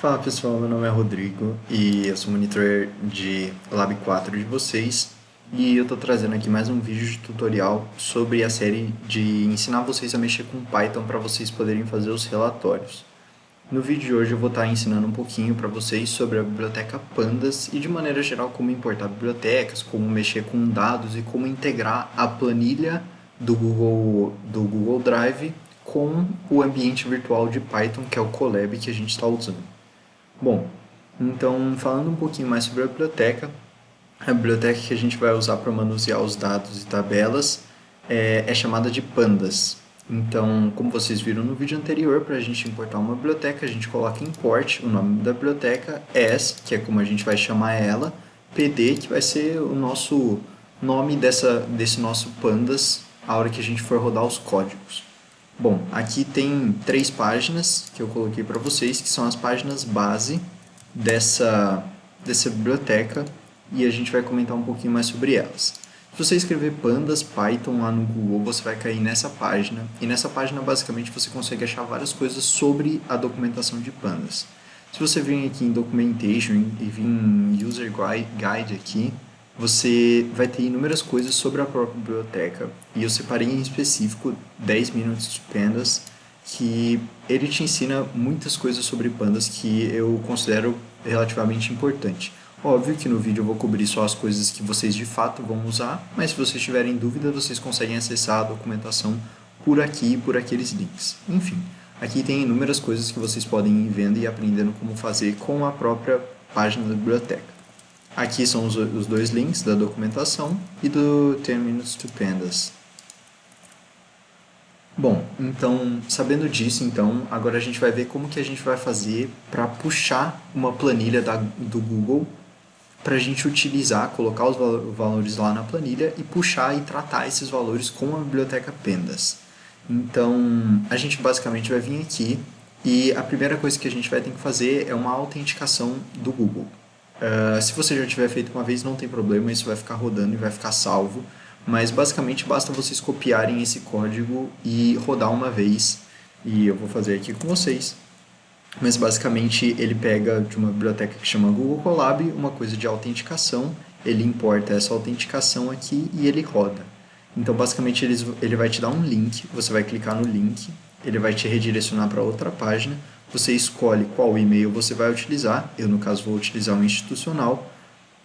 Fala pessoal, meu nome é Rodrigo e eu sou monitor de Lab 4 de vocês e eu estou trazendo aqui mais um vídeo de tutorial sobre a série de ensinar vocês a mexer com Python para vocês poderem fazer os relatórios. No vídeo de hoje eu vou estar ensinando um pouquinho para vocês sobre a biblioteca Pandas e de maneira geral como importar bibliotecas, como mexer com dados e como integrar a planilha do Google Drive com o ambiente virtual de Python que é o Colab que a gente está usando. Bom, então falando um pouquinho mais sobre a biblioteca que a gente vai usar para manusear os dados e tabelas é chamada de Pandas. Então, como vocês viram no vídeo anterior, para a gente importar uma biblioteca, a gente coloca import, o nome da biblioteca, as, que é como a gente vai chamar ela, pd, que vai ser o nosso nome desse nosso Pandas a hora que a gente for rodar os códigos. Bom, aqui tem 3 páginas que eu coloquei para vocês, que são as páginas base dessa biblioteca, e a gente vai comentar um pouquinho mais sobre elas. Se você escrever pandas Python lá no Google, você vai cair nessa página, e nessa página basicamente você consegue achar várias coisas sobre a documentação de pandas. Se você vir aqui em Documentation e vir em User Guide aqui, você vai ter inúmeras coisas sobre a própria biblioteca. E eu separei em específico 10 Minutes to Pandas, que ele te ensina muitas coisas sobre pandas que eu considero relativamente importante. Óbvio que no vídeo eu vou cobrir só as coisas que vocês de fato vão usar, mas se vocês tiverem dúvida, vocês conseguem acessar a documentação por aqui e por aqueles links. Enfim, aqui tem inúmeras coisas que vocês podem ir vendo e aprendendo como fazer com a própria página da biblioteca. Aqui são os dois links da documentação e do 10 Minutes to Pandas. Bom, então, sabendo disso, então, agora a gente vai ver como que a gente vai fazer para puxar uma planilha do Google para a gente utilizar, colocar os valores lá na planilha e puxar e tratar esses valores com a biblioteca Pandas. Então, a gente basicamente vai vir aqui e a primeira coisa que a gente vai ter que fazer é uma autenticação do Google. Se você já tiver feito uma vez, não tem problema, isso vai ficar rodando e vai ficar salvo. Mas basicamente basta vocês copiarem esse código e rodar uma vez. E eu vou fazer aqui com vocês. Mas basicamente ele pega de uma biblioteca que chama Google Colab uma coisa de autenticação, ele importa essa autenticação aqui e ele roda. Então basicamente ele vai te dar um link, você vai clicar no link, ele vai te redirecionar para outra página, você escolhe qual e-mail você vai utilizar, eu no caso vou utilizar o institucional,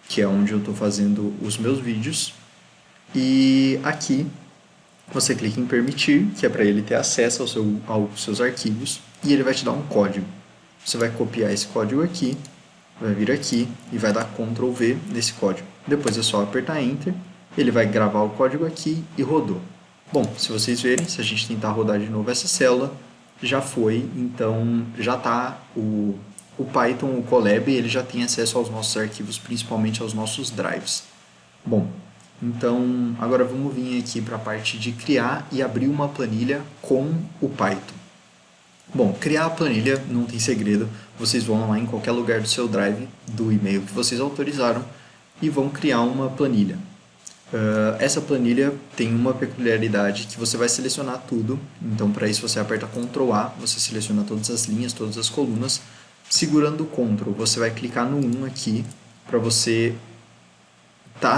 que é onde eu estou fazendo os meus vídeos, e aqui você clica em permitir, que é para ele ter acesso aos seus arquivos, e ele vai te dar um código. Você vai copiar esse código aqui, vai vir aqui e vai dar Ctrl V nesse código. Depois é só apertar Enter, ele vai gravar o código aqui e rodou. Bom, se vocês verem, se a gente tentar rodar de novo essa célula, já foi, então já está o Python, o Colab, ele já tem acesso aos nossos arquivos, principalmente aos nossos drives. Bom, então agora vamos vir aqui para a parte de criar e abrir uma planilha com o Python. Bom, criar a planilha não tem segredo, vocês vão lá em qualquer lugar do seu drive, do e-mail que vocês autorizaram, e vão criar uma planilha. Essa planilha tem uma peculiaridade que você vai selecionar tudo, então para isso você aperta Ctrl A, você seleciona todas as linhas, todas as colunas, segurando o Ctrl, você vai clicar no 1 aqui, para você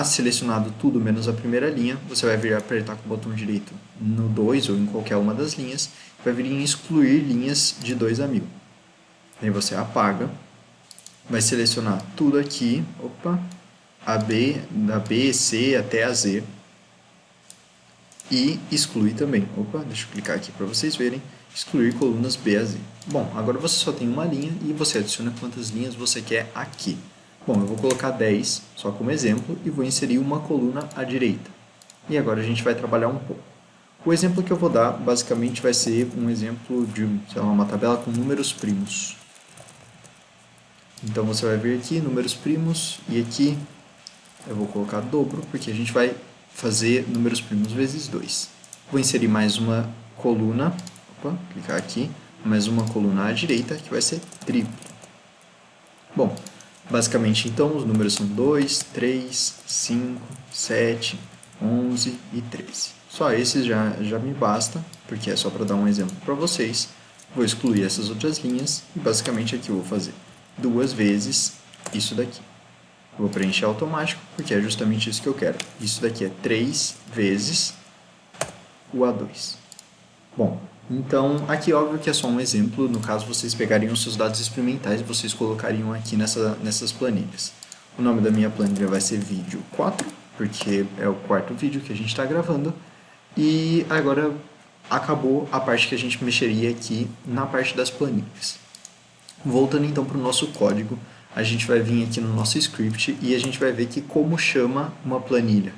selecionado tudo menos a primeira linha, você vai vir apertar com o botão direito no 2 ou em qualquer uma das linhas, vai vir em excluir linhas de 2 a 1000. Aí você apaga, vai selecionar tudo aqui, da B, C até a Z, e exclui também. Deixa eu clicar aqui para vocês verem, excluir colunas B a Z. Bom, agora você só tem uma linha e você adiciona quantas linhas você quer aqui. Bom, eu vou colocar 10 só como exemplo e vou inserir uma coluna à direita. E agora a gente vai trabalhar um pouco. O exemplo que eu vou dar basicamente vai ser um exemplo de uma tabela com números primos. Então você vai vir aqui, números primos, e aqui eu vou colocar dobro, porque a gente vai fazer números primos vezes 2. Vou inserir mais uma coluna, clicar aqui, mais uma coluna à direita, que vai ser triplo. Bom, basicamente, então, os números são 2, 3, 5, 7, 11 e 13. Só esses já me basta, porque é só para dar um exemplo para vocês. vou excluir essas outras linhas e basicamente aqui eu vou fazer 2 vezes isso daqui. Vou preencher automático, porque é justamente isso que eu quero. Isso daqui é 3 vezes o A2. Bom, então aqui óbvio que é só um exemplo. No caso, vocês pegariam os seus dados experimentais e vocês colocariam aqui nessas planilhas. O nome da minha planilha vai ser vídeo 4, porque é o quarto vídeo que a gente está gravando. E agora acabou a parte que a gente mexeria aqui na parte das planilhas. Voltando então para o nosso código, a gente vai vir aqui no nosso script e a gente vai ver que como chama uma planilha.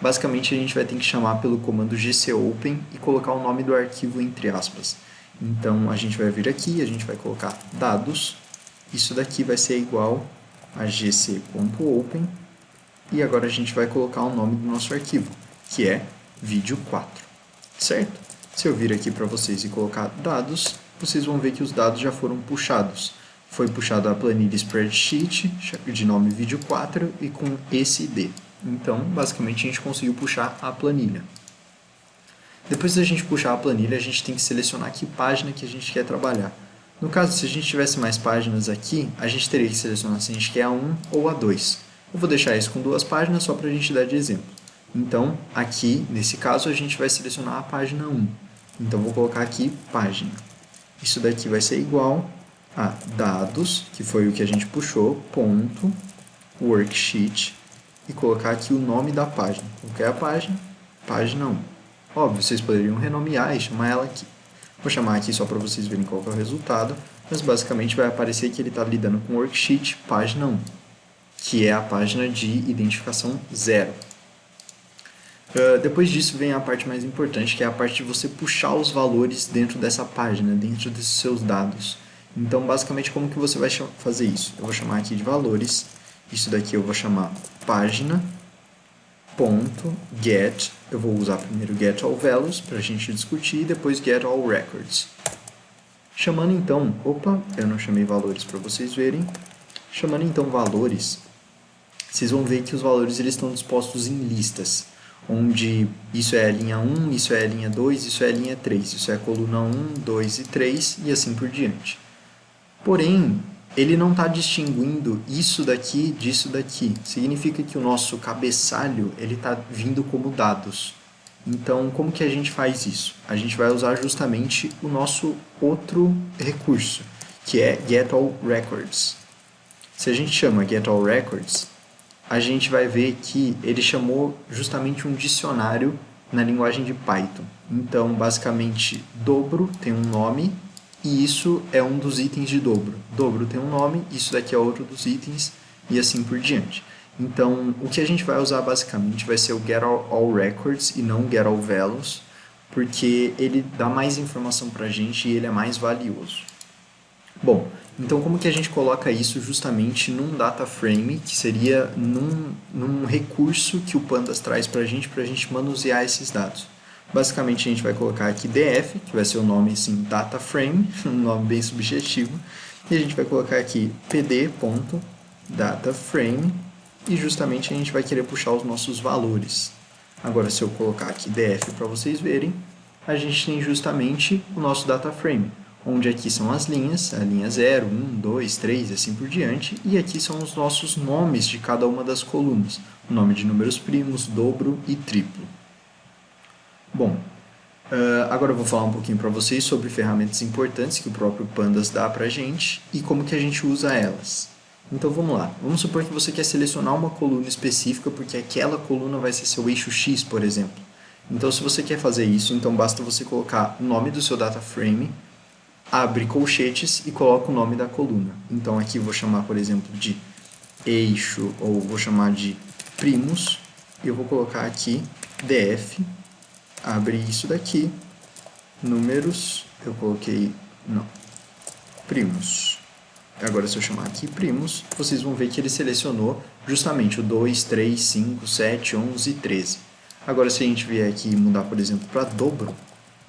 Basicamente a gente vai ter que chamar pelo comando gcopen e colocar o nome do arquivo entre aspas. Então a gente vai vir aqui, a gente vai colocar dados, isso daqui vai ser igual a gc.open e agora a gente vai colocar o nome do nosso arquivo, que é vídeo 4, certo? Se eu vir aqui para vocês e colocar dados, vocês vão ver que os dados já foram puxados. Foi puxada a planilha spreadsheet de nome vídeo 4 e com esse ID. Então, basicamente, a gente conseguiu puxar a planilha. Depois da gente puxar a planilha, a gente tem que selecionar que página que a gente quer trabalhar. No caso, se a gente tivesse mais páginas aqui, a gente teria que selecionar se a gente quer a 1 ou a 2. Eu vou deixar isso com 2 páginas só para a gente dar de exemplo. Então, aqui, nesse caso, a gente vai selecionar a página 1. Então, vou colocar aqui página. Isso daqui vai ser igual a dados, que foi o que a gente puxou, ponto, worksheet, e colocar aqui o nome da página. Qual que é a página? Página 1. Óbvio, vocês poderiam renomear e chamar ela aqui. Vou chamar aqui só para vocês verem qual que é o resultado, mas basicamente vai aparecer que ele está lidando com worksheet página 1, que é a página de identificação 0. Depois disso vem a parte mais importante, que é a parte de você puxar os valores dentro dessa página, dentro desses seus dados. Então, basicamente, como que você vai fazer isso? Eu vou chamar aqui de valores, isso daqui eu vou chamar página.get, eu vou usar primeiro getAllValues para a gente discutir, e depois getAllRecords. Chamando então, eu não chamei valores para vocês verem, chamando então valores, vocês vão ver que os valores eles estão dispostos em listas, onde isso é a linha 1, isso é a linha 2, isso é a linha 3, isso é a coluna 1, 2 e 3 e assim por diante. Porém, ele não está distinguindo isso daqui disso daqui. Significa que o nosso cabeçalho está vindo como dados. Então, como que a gente faz isso? A gente vai usar justamente o nosso outro recurso, que é getAllRecords. Se a gente chama getAllRecords, a gente vai ver que ele chamou justamente um dicionário na linguagem de Python. Então, basicamente, dobro tem um nome e isso é um dos itens de dobro. Dobro tem um nome, isso daqui é outro dos itens e assim por diante. Então, o que a gente vai usar basicamente vai ser o getAllRecords e não getAllValues, porque ele dá mais informação para a gente e ele é mais valioso. Bom, então como que a gente coloca isso justamente num data frame, que seria num recurso que o Pandas traz para a gente manusear esses dados? Basicamente a gente vai colocar aqui df, que vai ser o nome assim, data frame, um nome bem subjetivo, e a gente vai colocar aqui pd.dataframe, e justamente a gente vai querer puxar os nossos valores. Agora se eu colocar aqui df para vocês verem, a gente tem justamente o nosso data frame, onde aqui são as linhas, a linha 0, 1, 2, 3 e assim por diante, e aqui são os nossos nomes de cada uma das colunas, o nome de números primos, dobro e triplo. Bom, agora eu vou falar um pouquinho para vocês sobre ferramentas importantes que o próprio Pandas dá para a gente e como que a gente usa elas. Então vamos lá, vamos supor que você quer selecionar uma coluna específica porque aquela coluna vai ser seu eixo X, por exemplo. Então se você quer fazer isso, então basta você colocar o nome do seu data frame, abre colchetes e coloca o nome da coluna. Então aqui eu vou chamar, por exemplo, de eixo, ou vou chamar de primos, e eu vou colocar aqui df, abre isso daqui, números, eu coloquei, não, primos. Agora se eu chamar aqui primos, vocês vão ver que ele selecionou justamente o 2, 3, 5, 7, 11 e 13. Agora se a gente vier aqui e mudar, por exemplo, para dobro,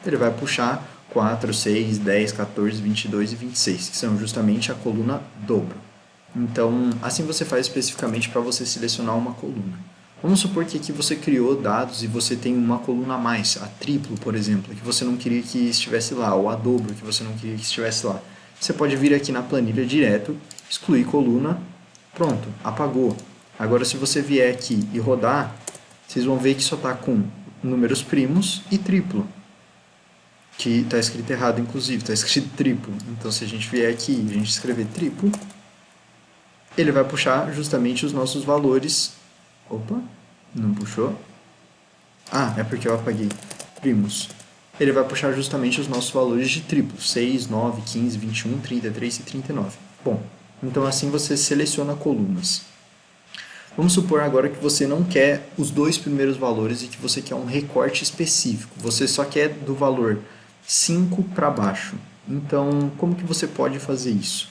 ele vai puxar 4, 6, 10, 14, 22 e 26, que são justamente a coluna dobro. Então, assim você faz especificamente para você selecionar uma coluna. Vamos supor que aqui você criou dados e você tem uma coluna a mais, a triplo, por exemplo, que você não queria que estivesse lá, ou a dobro, que você não queria que estivesse lá. Você pode vir aqui na planilha direto, excluir coluna, pronto, apagou. Agora se você vier aqui e rodar, vocês vão ver que só está com números primos e triplo. Que está escrito errado, inclusive, está escrito triplo. Então se a gente vier aqui e a gente escrever triplo, ele vai puxar justamente os nossos valores. Opa, não puxou. Ah, é porque eu apaguei. Primos. Ele vai puxar justamente os nossos valores de triplo. 6, 9, 15, 21, 33 e 39. Bom, então assim você seleciona colunas. Vamos supor agora que você não quer os dois primeiros valores e que você quer um recorte específico. Você só quer do valor 5 para baixo. Então, como que você pode fazer isso?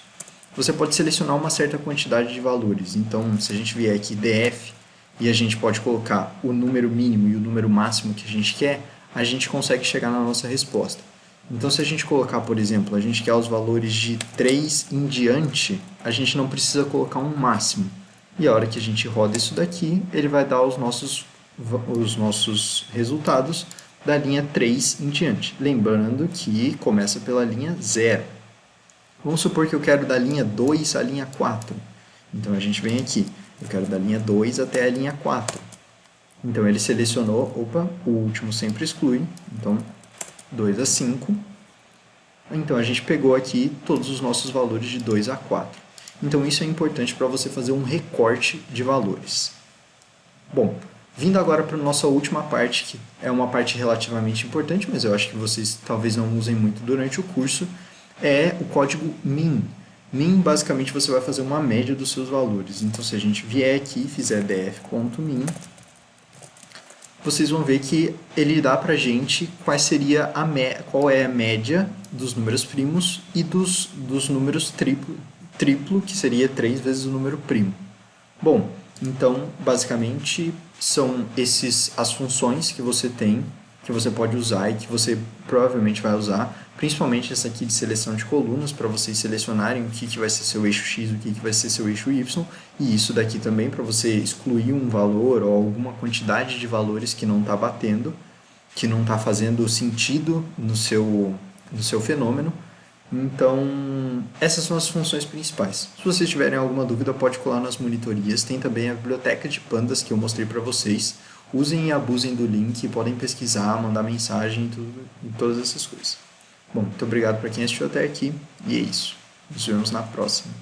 Você pode selecionar uma certa quantidade de valores. Então, se a gente vier aqui DF e a gente pode colocar o número mínimo e o número máximo que a gente quer, a gente consegue chegar na nossa resposta. Então, se a gente colocar, por exemplo, a gente quer os valores de 3 em diante, a gente não precisa colocar um máximo. E a hora que a gente roda isso daqui, ele vai dar os nossos resultados da linha 3 em diante. Lembrando que começa pela linha 0. Vamos supor que eu quero da linha 2 à linha 4. Então a gente vem aqui. Eu quero da linha 2 até a linha 4. Então ele selecionou, opa, o último sempre exclui. Então 2 a 5. Então a gente pegou aqui todos os nossos valores de 2 a 4. Então isso é importante para você fazer um recorte de valores. Bom, vindo agora para a nossa última parte, que é uma parte relativamente importante, mas eu acho que vocês talvez não usem muito durante o curso, é o código min. Min, basicamente, você vai fazer uma média dos seus valores. Então, se a gente vier aqui e fizer df.min, vocês vão ver que ele dá para a gente qual é a média dos números primos e dos números triplo, que seria 3 vezes o número primo. Bom, então, basicamente, são as funções que você tem, que você pode usar e que você provavelmente vai usar, principalmente essa aqui de seleção de colunas, para vocês selecionarem o que vai ser seu eixo X, o que vai ser seu eixo Y, e isso daqui também para você excluir um valor ou alguma quantidade de valores que não está batendo, que não está fazendo sentido no seu fenômeno. Então, essas são as funções principais. Se vocês tiverem alguma dúvida, pode colar nas monitorias. Tem também a biblioteca de pandas que eu mostrei para vocês. Usem e abusem do link, podem pesquisar, mandar mensagem e todas essas coisas. Bom, muito obrigado para quem assistiu até aqui e é isso. Nos vemos na próxima.